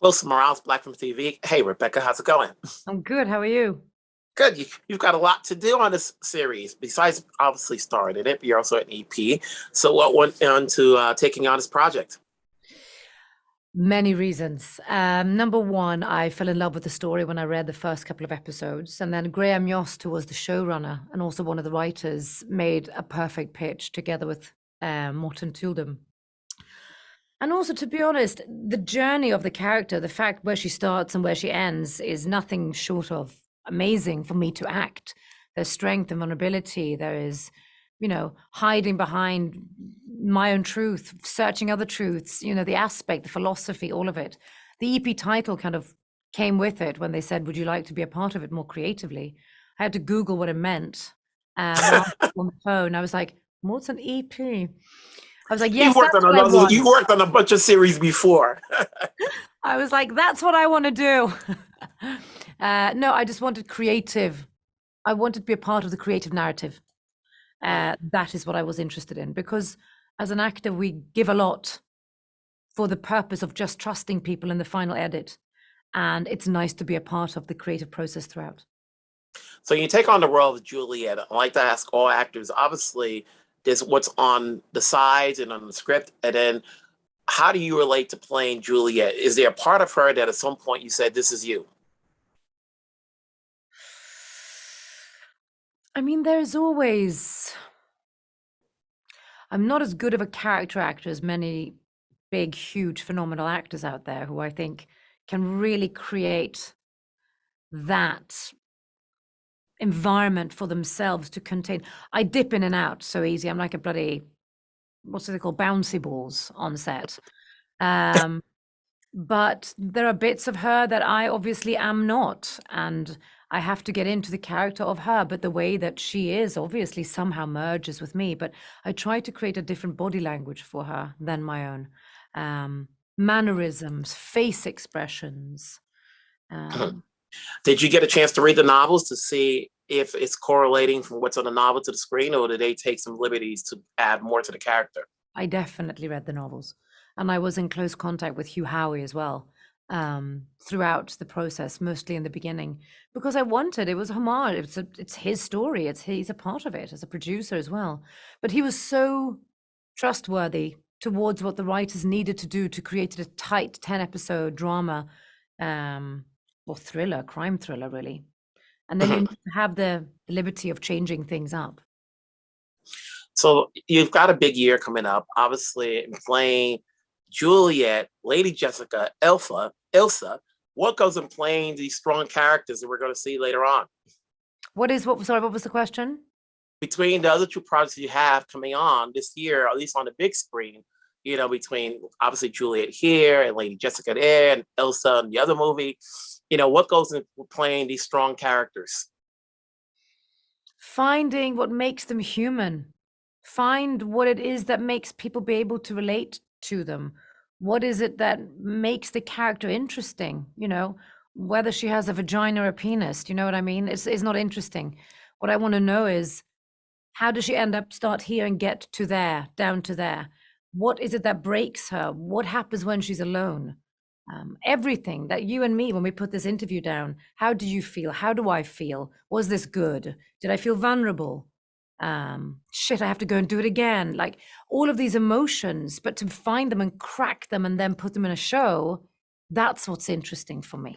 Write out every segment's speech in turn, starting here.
Wilson Morales, Black from TV. Hey, Rebecca, how's it going? I'm good. How are you? Good. You've got a lot to do on this series. Besides, obviously, starring in it, but you're also an EP. So, what went into taking on this project? Many reasons. Number one, I fell in love with the story when I read the first couple of episodes. And then Graham Yost, who was the showrunner and also one of the writers, made a perfect pitch together with Morten Tuldum. And also, to be honest, the journey of the character, the fact where she starts and where she ends, is nothing short of amazing for me to act. There's strength and vulnerability. There is, hiding behind my own truth, searching other truths, the aspect, the philosophy, all of it. The EP title kind of came with it when they said, would you like to be a part of it more creatively? I had to Google what it meant. When I was on the phone, I was like, what's an EP? I was like, You yes, worked that's on what I another. want. You worked on a bunch of series before. I was like, that's what I want to do. No, I just wanted creative. I wanted to be a part of the creative narrative. That is what I was interested in, because as an actor, we give a lot for the purpose of just trusting people in the final edit. And it's nice to be a part of the creative process throughout. So you take on the role of Juliette. I like to ask all actors. Obviously, there's what's on the sides and on the script, and then how do you relate to playing Juliette? Is there a part of her that at some point you said, "This is you"? I mean, there's always, I'm not as good of a character actor as many big, huge, phenomenal actors out there who I think can really create that environment for themselves to contain. I dip in and out so easy. I'm like a bloody, what's it called, bouncy balls on set. But there are bits of her that I obviously am not, and I have to get into the character of her. But the way that she is obviously somehow merges with me. But I try to create a different body language for her than my own. Mannerisms, face expressions. Did you get a chance to read the novels to see if it's correlating from what's on the novel to the screen, or did they take some liberties to add more to the character? I definitely read the novels, and I was in close contact with Hugh Howey as well, throughout the process, mostly in the beginning, because I wanted, it was homage. It's his story. He's a part of it as a producer as well. But he was so trustworthy towards what the writers needed to do to create a tight 10-episode drama, or thriller, crime thriller, really. And then you need to have the liberty of changing things up. So you've got a big year coming up. Obviously, playing Juliette, Lady Jessica, Ilsa. What goes in playing these strong characters that we're going to see later on? Sorry, what was the question? Between the other two projects you have coming on this year, at least on the big screen, between obviously Juliette here and Lady Jessica there and Elsa in the other movie, what goes in playing these strong characters? Finding what makes them human. Find what it is that makes people be able to relate to them. What is it that makes the character interesting? Whether she has a vagina or a penis, do you know what I mean? It's not interesting. What I want to know is, how does she start here and get to there, down to there? What is it that breaks her? What happens when she's alone? Everything that you and me, when we put this interview down, how do you feel? How do I feel? Was this good? Did I feel vulnerable? Shit, I have to go and do it again. Like all of these emotions, but to find them and crack them and then put them in a show, that's what's interesting for me.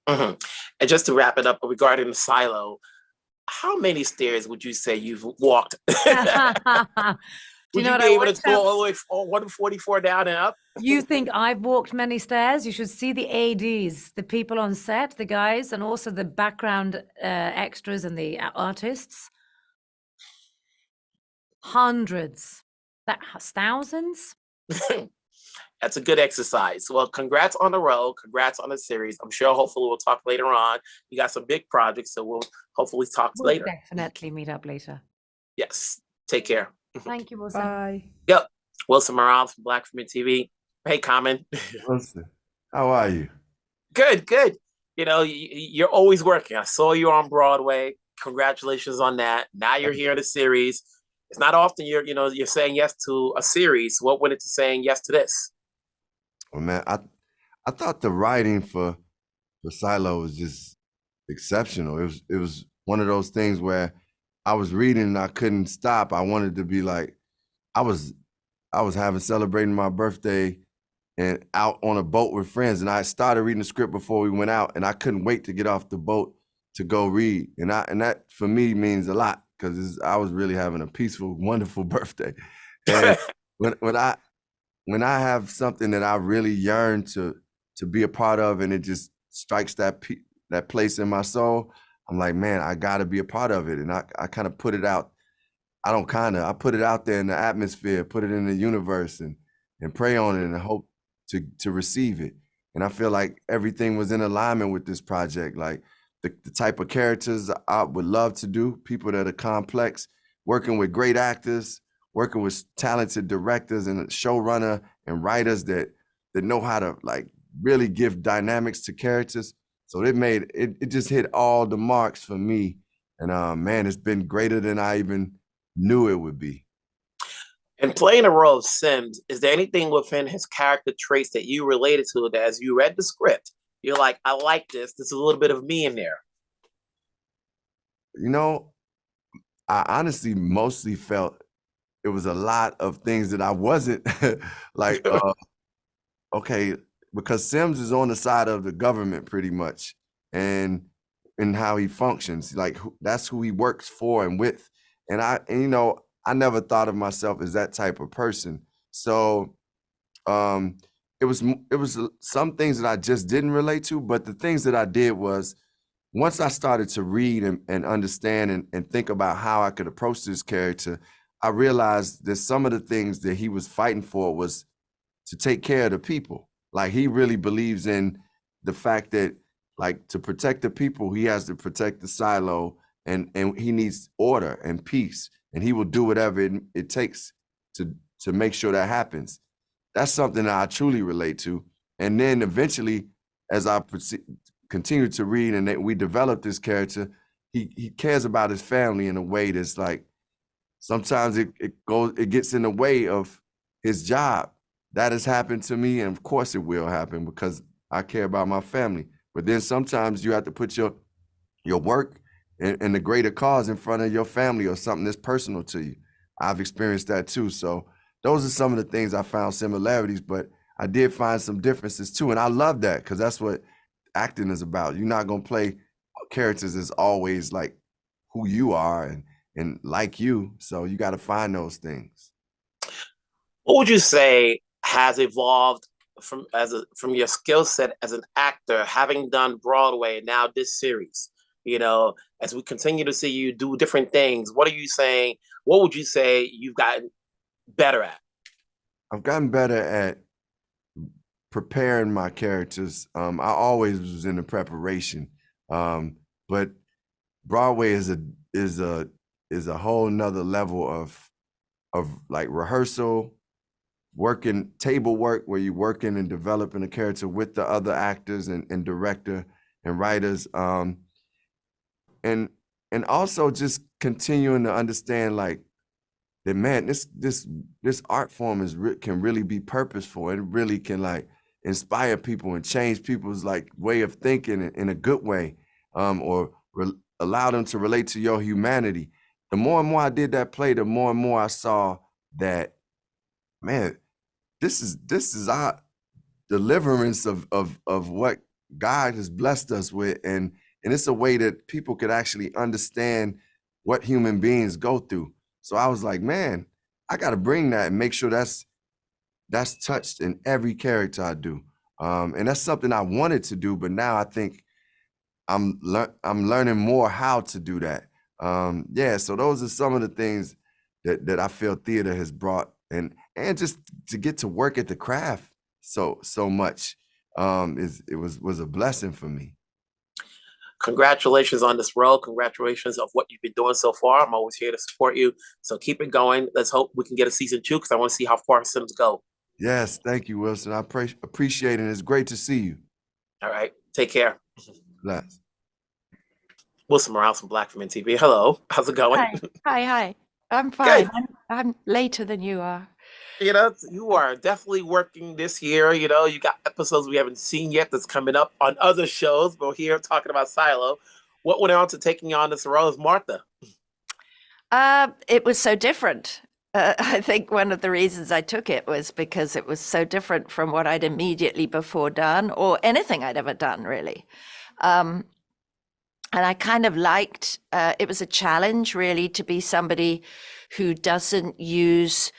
Mm-hmm. And just to wrap it up regarding the silo, how many stairs would you say you've walked? Do you Would know you what be I able always to go tell? all the way 144 down and up? You think I've walked many stairs? You should see the ADs, the people on set, the guys, and also the background extras and the artists. Hundreds, thousands. That's a good exercise. Well, congrats on the role. Congrats on the series. I'm sure hopefully we'll talk later on. You got some big projects, so we'll hopefully talk We'll later. definitely meet up later. Yes. Take care. Thank you, Wilson. Bye. Yep. Wilson Morales from Black from TV. Hey, Common. Wilson, how are you? Good, good. You're always working. I saw you on Broadway. Congratulations on that. Now you're here in the series. It's not often you're saying yes to a series. What went into saying yes to this? Well, man, I thought the writing for Silo was just exceptional. It was one of those things where I was reading and I couldn't stop. I wanted to be like, I was having celebrating my birthday and out on a boat with friends, and I started reading the script before we went out, and I couldn't wait to get off the boat to go read. And that for me means a lot because I was really having a peaceful, wonderful birthday. And when I have something that I really yearn to be a part of, and it just strikes that place in my soul, I'm like, man, I got to be a part of it. And I kind of put it out. I put it out there in the atmosphere, put it in the universe, and pray on it and hope to receive it. And I feel like everything was in alignment with this project. Like the type of characters I would love to do, people that are complex, working with great actors, working with talented directors and a showrunner and writers that know how to like really give dynamics to characters. So it just hit all the marks for me. And man, it's been greater than I even knew it would be. And playing the role of Sims, is there anything within his character traits that you related to that as you read the script, you're like, I like this. There's a little bit of me in there. You know, I honestly mostly felt it was a lot of things that I wasn't like, okay, because Sims is on the side of the government pretty much, and how he functions. Like that's who he works for and with. And I never thought of myself as that type of person. So it was some things that I just didn't relate to, but the things that I did was once I started to read and understand and think about how I could approach this character, I realized that some of the things that he was fighting for was to take care of the people. Like he really believes in the fact that like to protect the people, he has to protect the silo, and he needs order and peace, and he will do whatever it takes to make sure that happens. That's something that I truly relate to. And then eventually, as I continue to read and we develop this character, he cares about his family in a way that's like, sometimes it gets in the way of his job. That has happened to me, and of course it will happen because I care about my family. But then sometimes you have to put your work and the greater cause in front of your family or something that's personal to you. I've experienced that too. So those are some of the things I found similarities, but I did find some differences too. And I love that because that's what acting is about. You're not going to play characters as always like who you are and like you. So you got to find those things. What would you say has evolved from your skill set as an actor, having done Broadway and now this series? You know, as we continue to see you do different things, what are you saying? What would you say you've gotten better at? I've gotten better at preparing my characters. I always was in the preparation, but Broadway is a whole nother level of like rehearsal, working table work where you're working and developing a character with the other actors and director and writers, and also just continuing to understand like that, man, this art form can really be purposeful. It really can like inspire people and change people's like way of thinking in a good way, or allow them to relate to your humanity. The more and more I did that play, the more and more I saw that, man, this is our deliverance of what God has blessed us with, and it's a way that people could actually understand what human beings go through. So I was like, man, I got to bring that and make sure that's touched in every character I do. And that's something I wanted to do, but now I think I'm learning more how to do that. Yeah, so those are some of the things that I feel theater has brought, and just to get to work at the craft so much was a blessing for me. Congratulations on this role. Congratulations of what you've been doing so far. I'm always here to support you. So keep it going. Let's hope we can get a season 2 because I want to see how far Sims go. Yes, thank you, Wilson. I appreciate it. It's great to see you. All right. Take care. Bless. Wilson Morales from Black Women TV. Hello. How's it going? Hi. I'm fine. I'm later than you are. You are definitely working this year. You got episodes we haven't seen yet that's coming up on other shows, but we're here talking about Silo. What went on to taking on this role as Martha? It was so different. I think one of the reasons I took it was because it was so different from what I'd immediately before done or anything I'd ever done, really. And I kind of liked, it was a challenge, really, to be somebody who doesn't use,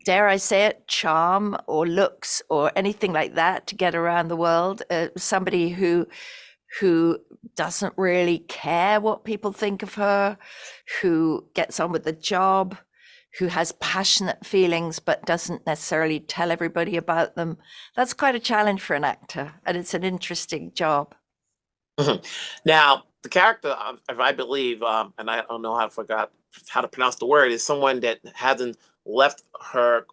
dare I say it, charm or looks or anything like that to get around the world. Somebody who doesn't really care what people think of her, who gets on with the job, who has passionate feelings but doesn't necessarily tell everybody about them. That's quite a challenge for an actor, and it's an interesting job. Now, the character, if I believe, and I don't know forgot how to pronounce the word, is someone that hasn't left her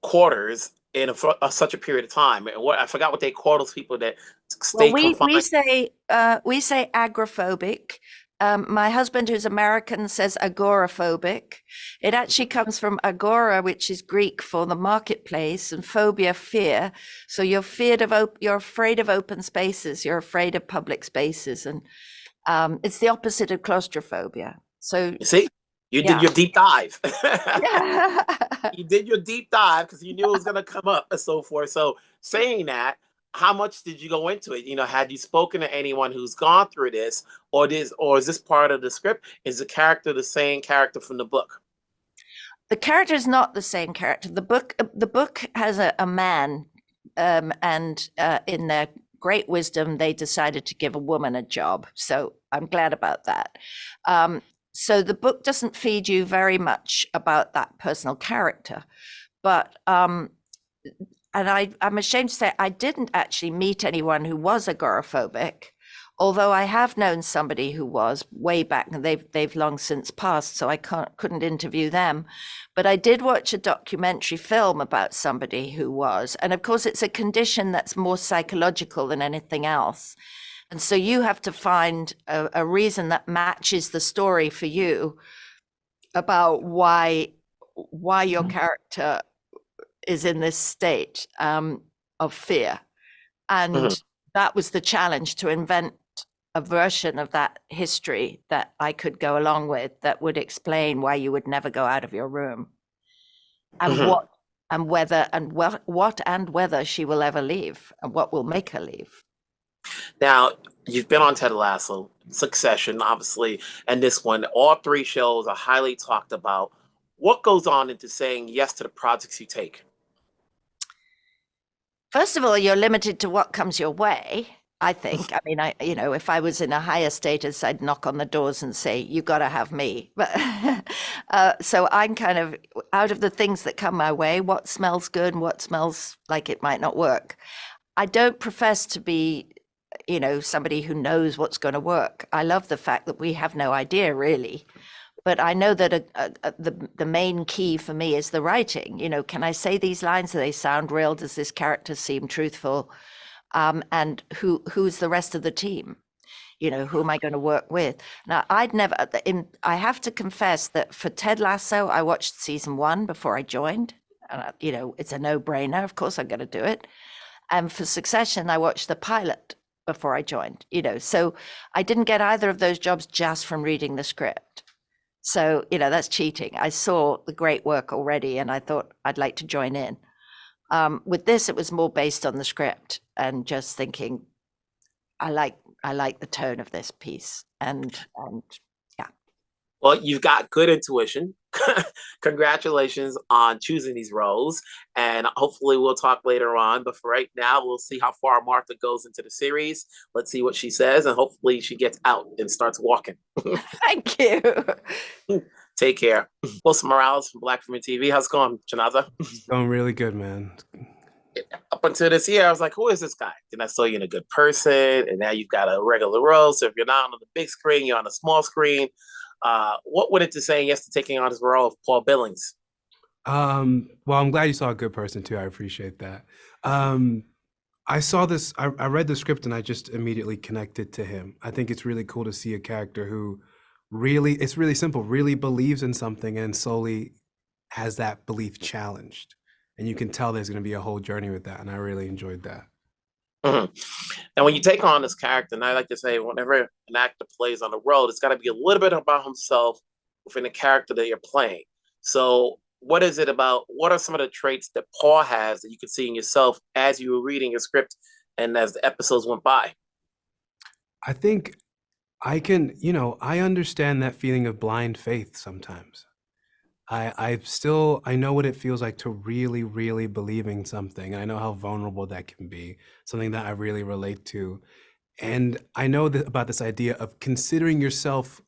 quarters in such a period of time. And I forgot what they call those people that stay confined. We say agoraphobic. My husband, who's American, says agoraphobic. It actually comes from agora, which is Greek for the marketplace, and phobia, fear. So you're afraid of open spaces. You're afraid of public spaces, and it's the opposite of claustrophobia. So you see, you did your deep dive. Yeah. You did your deep dive because you knew it was going to come up and so forth. So saying that, how much did you go into it? Had you spoken to anyone who's gone through this, or is this part of the script? Is the character the same character from the book? The character is not the same character. The book has a man, and in their great wisdom, they decided to give a woman a job. So I'm glad about that. So the book doesn't feed you very much about that personal character, but and I'm ashamed to say I didn't actually meet anyone who was agoraphobic, although I have known somebody who was way back, and they've long since passed, so I couldn't interview them. But I did watch a documentary film about somebody who was, and of course it's a condition that's more psychological than anything else. And so you have to find a reason that matches the story for you about why your character is in this state of fear. And that was the challenge, to invent a version of that history that I could go along with that would explain why you would never go out of your room, and whether she will ever leave, and what will make her leave. Now, you've been on Ted Lasso, Succession, obviously, and this one. All three shows are highly talked about. What goes on into saying yes to the projects you take? First of all, you're limited to what comes your way, I think. I mean, if I was in a higher status, I'd knock on the doors and say, you got to have me. But so I'm kind of, out of the things that come my way, what smells good and what smells like it might not work. I don't profess to be, somebody who knows what's going to work. I love the fact that we have no idea, really. But I know that the main key for me is the writing. Can I say these lines? Do they sound real? Does this character seem truthful? And who's the rest of the team? Who am I going to work with? Now, I have to confess that for Ted Lasso, I watched season 1 before I joined. And, it's a no-brainer. Of course, I'm going to do it. And for Succession, I watched the pilot before I joined. So I didn't get either of those jobs just from reading the script. So, that's cheating. I saw the great work already, and I thought I'd like to join in. With this, it was more based on the script and just thinking, I like the tone of this piece, and yeah. Well, you've got good intuition. Congratulations on choosing these roles, and hopefully we'll talk later on. But for right now, we'll see how far Martha goes into the series. Let's see what she says, and hopefully she gets out and starts walking. Thank you. Take care. Wilson Morales from Black Women TV. How's it going, Chinaza? It's going really good, man. Up until this year, I was like, who is this guy? Then I saw you in A Good Person, and now you've got a regular role. So if you're not on the big screen, you're on a small screen. What went into saying yes to taking on his role of Paul Billings? Well, I'm glad you saw A Good Person too. I appreciate that. I saw this, I read the script and I just immediately connected to him. I think it's really cool to see a character who it's really simple, really believes in something and slowly has that belief challenged. And you can tell there's going to be a whole journey with that. And I really enjoyed that. Mhm. And when you take on this character, and I like to say, whenever an actor plays on the road, it's got to be a little bit about himself within the character that you're playing. So, what is it about? What are some of the traits that Paul has that you could see in yourself as you were reading your script and as the episodes went by? I think I can, I understand that feeling of blind faith sometimes. I know what it feels like to really, really believing something. And I know how vulnerable that can be, something that I really relate to. And I know that about this idea of considering yourself,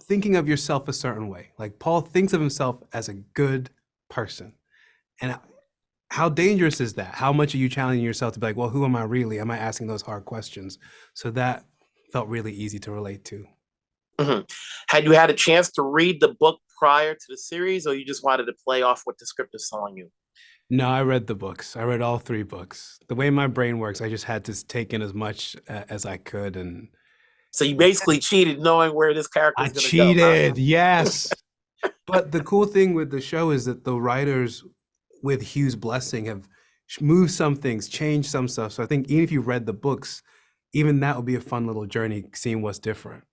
thinking of yourself a certain way. Like Paul thinks of himself as a good person. And how dangerous is that? How much are you challenging yourself to be like, well, who am I really? Am I asking those hard questions? So that felt really easy to relate to. Mm-hmm. Had you had a chance to read the book prior to the series, or you just wanted to play off what the script is telling you? No, I read the books. I read all 3 books. The way my brain works, I just had to take in as much as I could. And so you basically cheated knowing where this character is going to go. Cheated, yes. But the cool thing with the show is that the writers, with Hugh's blessing, have moved some things, changed some stuff. So I think even if you read the books, even that would be a fun little journey, seeing what's different.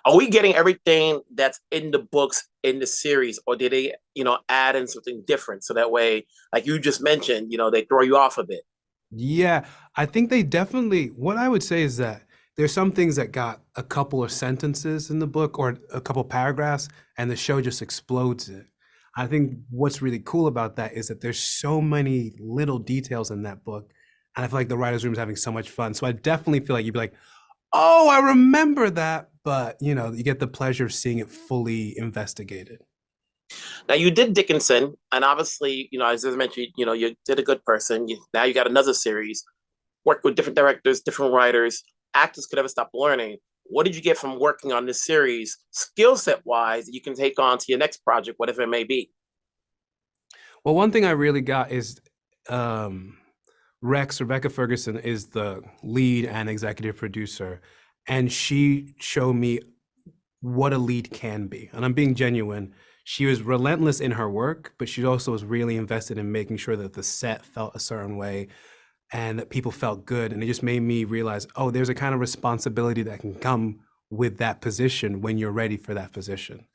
Are we getting everything that's in the books in the series, or did they, add in something different so that way, like you just mentioned, they throw you off a bit? Yeah, I think they definitely, what I would say is that there's some things that got a couple of sentences in the book or a couple paragraphs, and the show just explodes it. I think what's really cool about that is that there's so many little details in that book, and I feel like the writer's room is having so much fun. So I definitely feel like you'd be like, oh, I remember that. But, you get the pleasure of seeing it fully investigated. Now, you did Dickinson, and obviously, as I mentioned, you did A Good Person. Now you got another series, worked with different directors, different writers. Actors could never stop learning. What did you get from working on this series, skill set wise, that you can take on to your next project, whatever it may be? Well, one thing I really got is Rebecca Ferguson is the lead and executive producer, and she showed me what a lead can be. And I'm being genuine. She was relentless in her work, but she also was really invested in making sure that the set felt a certain way and that people felt good. And it just made me realize, oh, there's a kind of responsibility that can come with that position when you're ready for that position.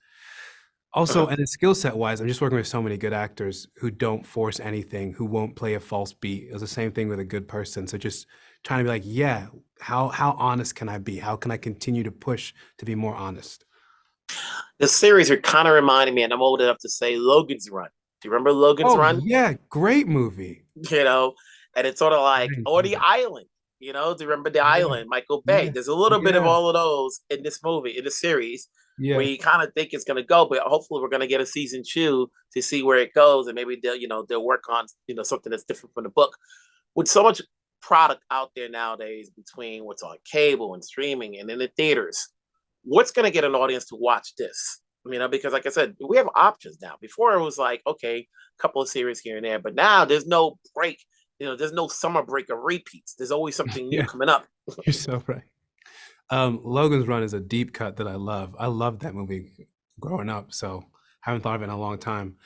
Also, and skill set wise, I'm just working with so many good actors who don't force anything, who won't play a false beat. It was the same thing with A Good Person. So just trying to be like, yeah, how honest can I be? How can I continue to push to be more honest? The series are kind of reminding me, and I'm old enough to say Logan's Run. Do you remember Logan's Run? Yeah, great movie. And it's sort of like, or The Island. Do you remember The Island, Michael Bay? Yeah. There's a little bit of all of those in this movie, in the series, where you kind of think it's going to go, but hopefully we're going to get a season 2 to see where it goes, and maybe they'll work on something that's different from the book. With so much product out there nowadays between what's on cable and streaming and in the theaters, what's going to get an audience to watch this? Because like I said, we have options now. Before it was like, okay, a couple of series here and there, but now there's no break. There's no summer break of repeats. There's always something new coming up. You're so right. Logan's Run is a deep cut that I love. I loved that movie growing up, so I haven't thought of it in a long time.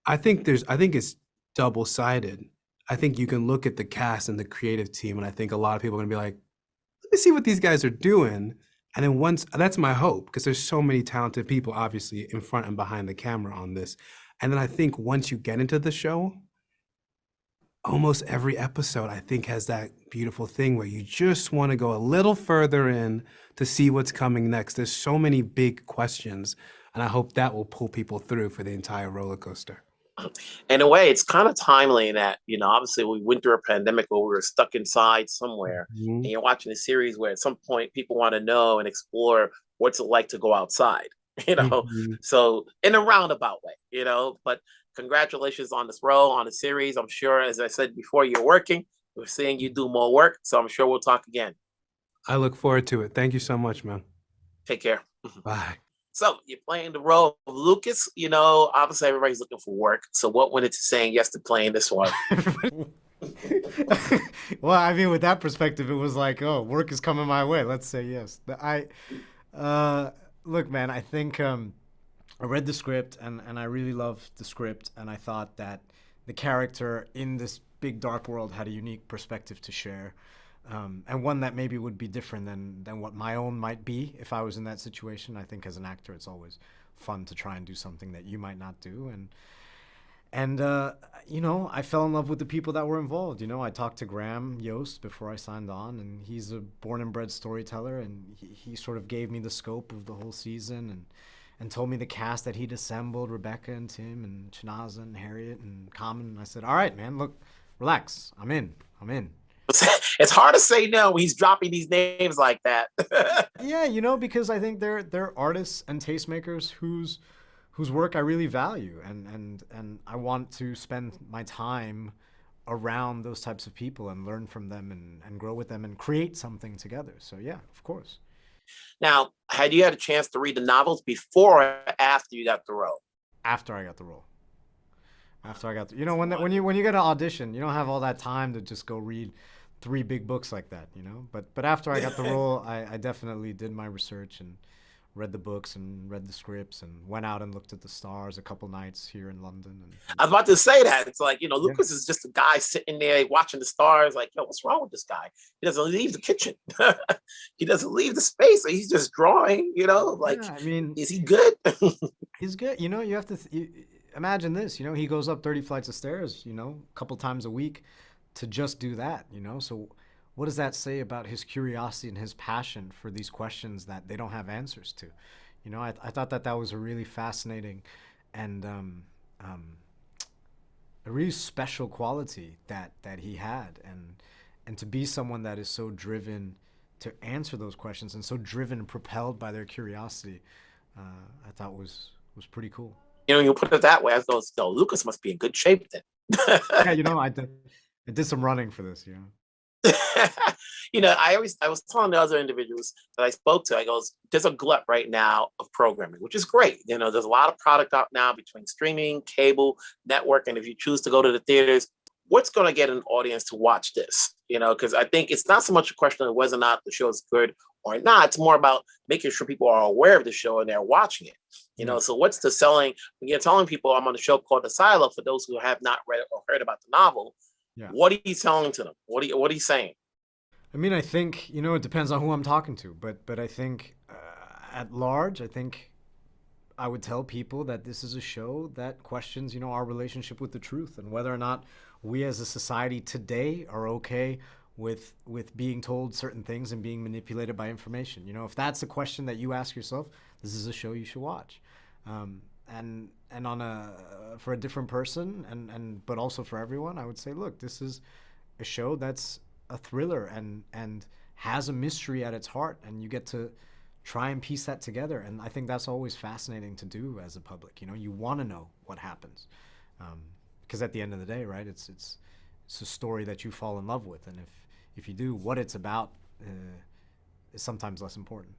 I think it's double-sided. I think you can look at the cast and the creative team, and I think a lot of people are gonna be like, let me see what these guys are doing. And then that's my hope, because there's so many talented people, obviously, in front and behind the camera on this. And then I think once you get into the show, almost every episode, I think, has that beautiful thing where you just want to go a little further in to see what's coming next. There's so many big questions, and I hope that will pull people through for the entire roller coaster. In a way, it's kind of timely in that, obviously we went through a pandemic where we were stuck inside somewhere, and you're watching a series where at some point people want to know and explore what's it like to go outside, so in a roundabout way, but congratulations on this role, on the series. I'm sure, as I said before, you're working. We're seeing you do more work, so I'm sure we'll talk again. I look forward to it. Thank you so much, man. Take care. Bye. So you're playing the role of Lucas. Obviously everybody's looking for work. So what went into saying yes to playing this one? Well, with that perspective, it was like, oh, work is coming my way. Let's say yes. Look, man, I think I read the script and I really loved the script, and I thought that the character in this big dark world had a unique perspective to share, and one that maybe would be different than what my own might be if I was in that situation. I think as an actor, it's always fun to try and do something that you might not do, and you know, I fell in love with the people that were involved. You know, I talked to Graham Yost before I signed on, and he's a born and bred storyteller, and he sort of gave me the scope of the whole season and told me the cast that he'd assembled, Rebecca and Tim and Chinaza and Harriet and Common. And I said, all right, man, look, relax. I'm in. It's hard to say no when he's dropping these names like that. Yeah, you know, because I think they're artists and tastemakers whose work I really value, and I want to spend my time around those types of people and learn from them and grow with them and create something together. So yeah, of course. Now, had you had a chance to read the novels before or after you got the role? After I got the role. You know, when you get an audition, you don't have all that time to just go read 3 big books like that, you know. But after I got the role, I definitely did my research and read the books and read the scripts and went out and looked at the stars a couple nights here in London. I was about to say that. It's like, you know, Lucas is just a guy sitting there watching the stars like, yo, what's wrong with this guy? He doesn't leave the kitchen. He doesn't leave the space. He's just drawing, you know, like, yeah, I mean, is he good? He's good. You know, you have to imagine this, you know, he goes up 30 flights of stairs, you know, a couple times a week to just do that, you know. So what does that say about his curiosity and his passion for these questions that they don't have answers to? You know, I thought that was a really fascinating and a really special quality that he had, and to be someone that is so driven to answer those questions and so driven and propelled by their curiosity, I thought was pretty cool. You know, you put it that way, I was, no, Lucas must be in good shape then. Yeah, you know, I did some running for this, you know. You know, I was telling the other individuals that I spoke to, I goes, there's a glut right now of programming, which is great. You know, there's a lot of product out now between streaming, cable, network, and if you choose to go to the theaters, what's going to get an audience to watch this? You know, because I think it's not so much a question of whether or not the show is good or not. It's more about making sure people are aware of the show and they're watching it. You know, so what's the selling? When you're telling people, I'm on a show called The Silo, for those who have not read or heard about the novel, what are you selling to them? What are you saying? I mean, I think, you know, it depends on who I'm talking to, but I think at large, I think I would tell people that this is a show that questions, you know, our relationship with the truth and whether or not we as a society today are okay with being told certain things and being manipulated by information. You know, if that's a question that you ask yourself, this is a show you should watch. And on for a different person but also for everyone, I would say, look, this is a show that's a thriller and has a mystery at its heart, and you get to try and piece that together. And I think that's always fascinating to do as a public. You know, you want to know what happens, because at the end of the day, right, it's a story that you fall in love with, and if you do, what it's about is sometimes less important.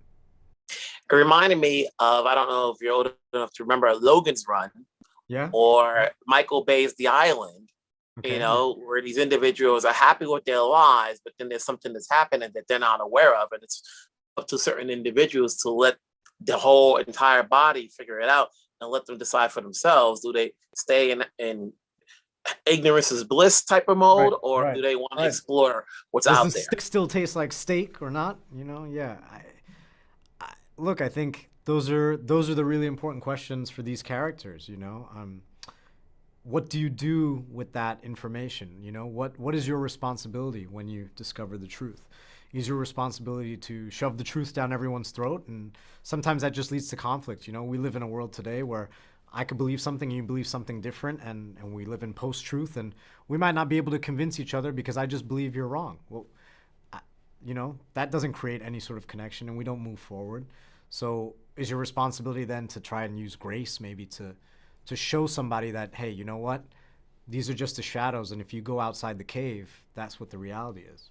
It reminded me of, I don't know if you're old enough to remember, Logan's Run, or Michael Bay's The Island. Okay. You know, where these individuals are happy with their lives, but then there's something that's happening that they're not aware of, and it's up to certain individuals to let the whole entire body figure it out and let them decide for themselves. Do they stay in ignorance is bliss type of mode, or do they want to explore what's out there? Does the stick still taste like steak or not? You know, yeah. Look, I think those are the really important questions for these characters. You know. What do you do with that information? You know, what is your responsibility when you discover the truth? Is your responsibility to shove the truth down everyone's throat? And sometimes that just leads to conflict. You know, we live in a world today where I could believe something, you believe something different, and we live in post-truth, and we might not be able to convince each other because I just believe you're wrong. Well, you know, that doesn't create any sort of connection, and we don't move forward. So is your responsibility then to try and use grace maybe to show somebody that, hey, you know what? These are just the shadows, and if you go outside the cave, that's what the reality is.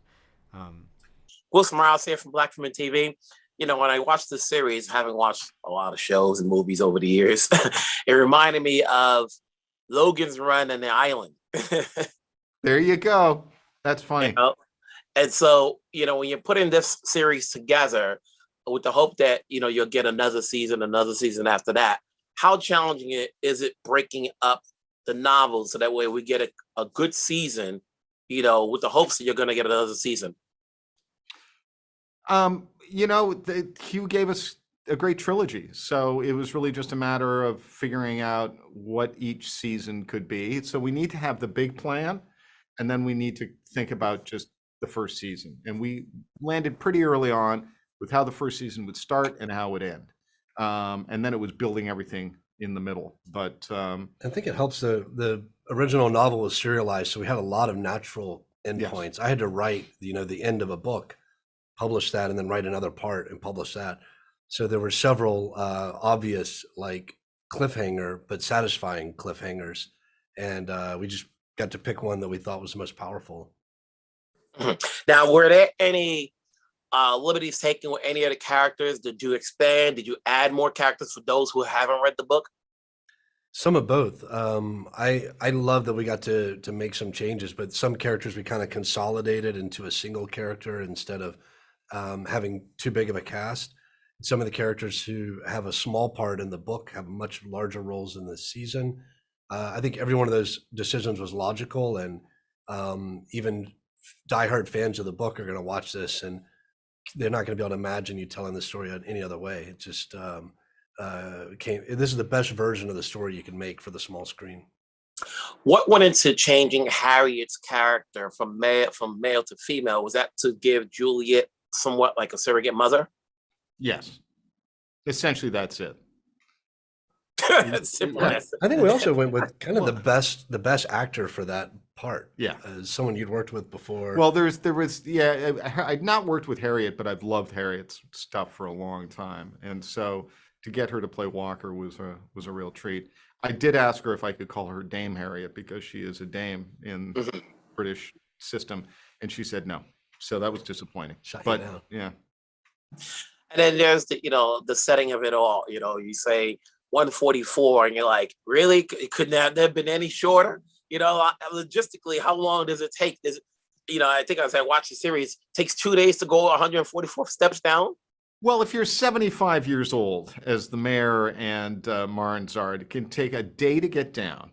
Wilson Morales here from Black Women TV. You know, when I watched this series, having watched a lot of shows and movies over the years, it reminded me of Logan's Run and The Island. There you go. That's funny. You know? And so, you know, when you're putting this series together with the hope that, you know, you'll get another season after that, how challenging is it breaking up the novels so that way we get a good season, with the hopes that you're going to get another season? Hugh gave us a great trilogy, so it was really just a matter of figuring out what each season could be. So we need to have the big plan, and then we need to think about just the first season. And we landed pretty early on with how the first season would start and how it would end. And then it was building everything in the middle. But I think it helps the original novel was serialized, so we had a lot of natural endpoints. I had to write, the end of a book, publish that, and then write another part and publish that. So there were several obvious, like, cliffhanger, but satisfying cliffhangers. And we just got to pick one that we thought was the most powerful. Now, were there any liberties taken with any of the characters? Did you expand? Did you add more characters for those who haven't read the book? Some of both. I love that we got to make some changes, but some characters we kind of consolidated into a single character instead of having too big of a cast. Some of the characters who have a small part in the book have much larger roles in the season. I think every one of those decisions was logical, and even diehard fans of the book are going to watch this, and they're not going to be able to imagine you telling the story any other way. It just this is the best version of the story you can make for the small screen. What went into changing Harriet's character from male to female? Was that to give Juliette somewhat like a surrogate mother? yes, essentially that's it. Simple Yeah. as. I think we also went with kind of the best actor for that part. Yeah. As someone you'd worked with before. Well, there was I'd not worked with Harriet, but I've loved Harriet's stuff for a long time, and so to get her to play Walker was a real treat. I did ask her if I could call her Dame Harriet because she is a dame in the British system, and she said no. So that was disappointing. Shut you But down. yeah, And then there's the setting of it all. You say 144, and you're like, really? It couldn't have there been any shorter? Logistically, how long does it take? I think as I watched the series, it takes 2 days to go 144 steps down. well, if you're 75 years old, as the mayor and Marins are, it can take a day to get down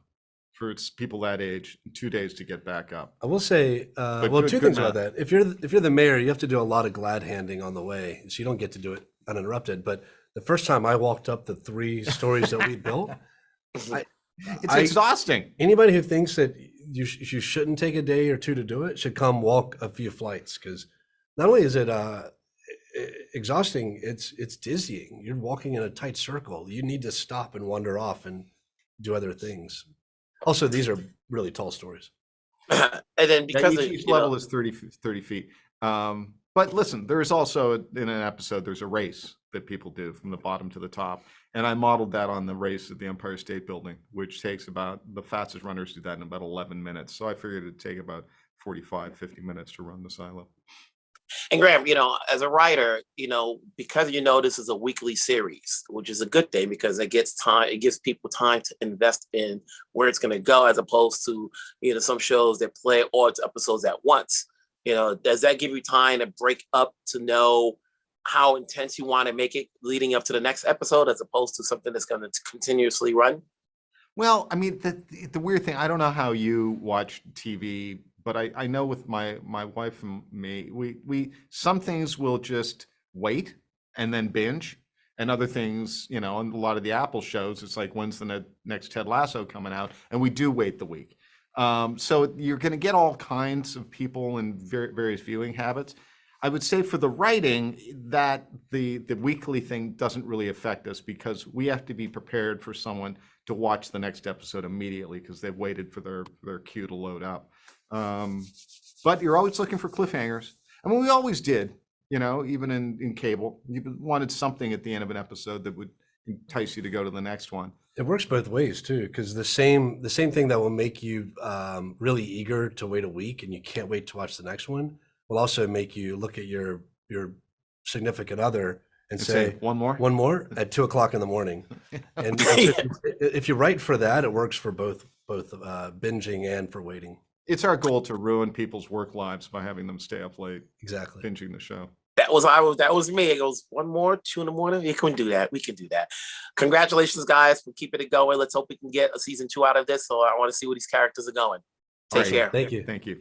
for people that age, and 2 days to get back up. I will say, good- two good things about math. that. If you're the mayor, you have to do a lot of glad handing on the way, so you don't get to do it uninterrupted. But the first time I walked up the 3 stories that we built, It's exhausting. anybody who thinks that you shouldn't take a day or two to do it should come walk a few flights, because not only is it exhausting, it's dizzying. You're walking in a tight circle. You need to stop and wander off and do other things. Also, these are really tall stories. And then Yeah, because each level is 30 feet. But listen, there's also in an episode, there's a race that people do from the bottom to the top. And I modeled that on the race at the Empire State Building, which takes the fastest runners do that in about 11 minutes. So I figured it'd take about 45, 50 minutes to run the silo. And Graham, as a writer, because this is a weekly series, which is a good thing because it gives people time to invest in where it's going to go, as opposed to, some shows that play all its episodes at once. Does that give you time to break up to know how intense you want to make it leading up to the next episode, as opposed to something that's going to continuously run? Well, I mean, the weird thing, I don't know how you watch TV, but I know with my wife and me, we some things will just wait and then binge, and other things, and a lot of the Apple shows, it's like, when's the next Ted Lasso coming out? And we do wait the week. So you're going to get all kinds of people and various viewing habits. I would say for the writing, that the weekly thing doesn't really affect us, because we have to be prepared for someone to watch the next episode immediately because they've waited for their cue to load up. But you're always looking for cliffhangers. I mean, we always did, even in cable. You wanted something at the end of an episode that would entice you to go to the next one. It works both ways too, because the same thing that will make you really eager to wait a week and you can't wait to watch the next one will also make you look at your significant other and say one more at 2:00 in the morning. And if you write for that, it works for both binging and for waiting. It's our goal to ruin people's work lives by having them stay up late Exactly. binging the show. That was me. It goes 1 more, 2 in the morning. You can do that. We can do that. Congratulations, guys, for keeping it going. Let's hope we can get a season 2 out of this. So I want to see where these characters are going. Take care. Thank you. Thank you.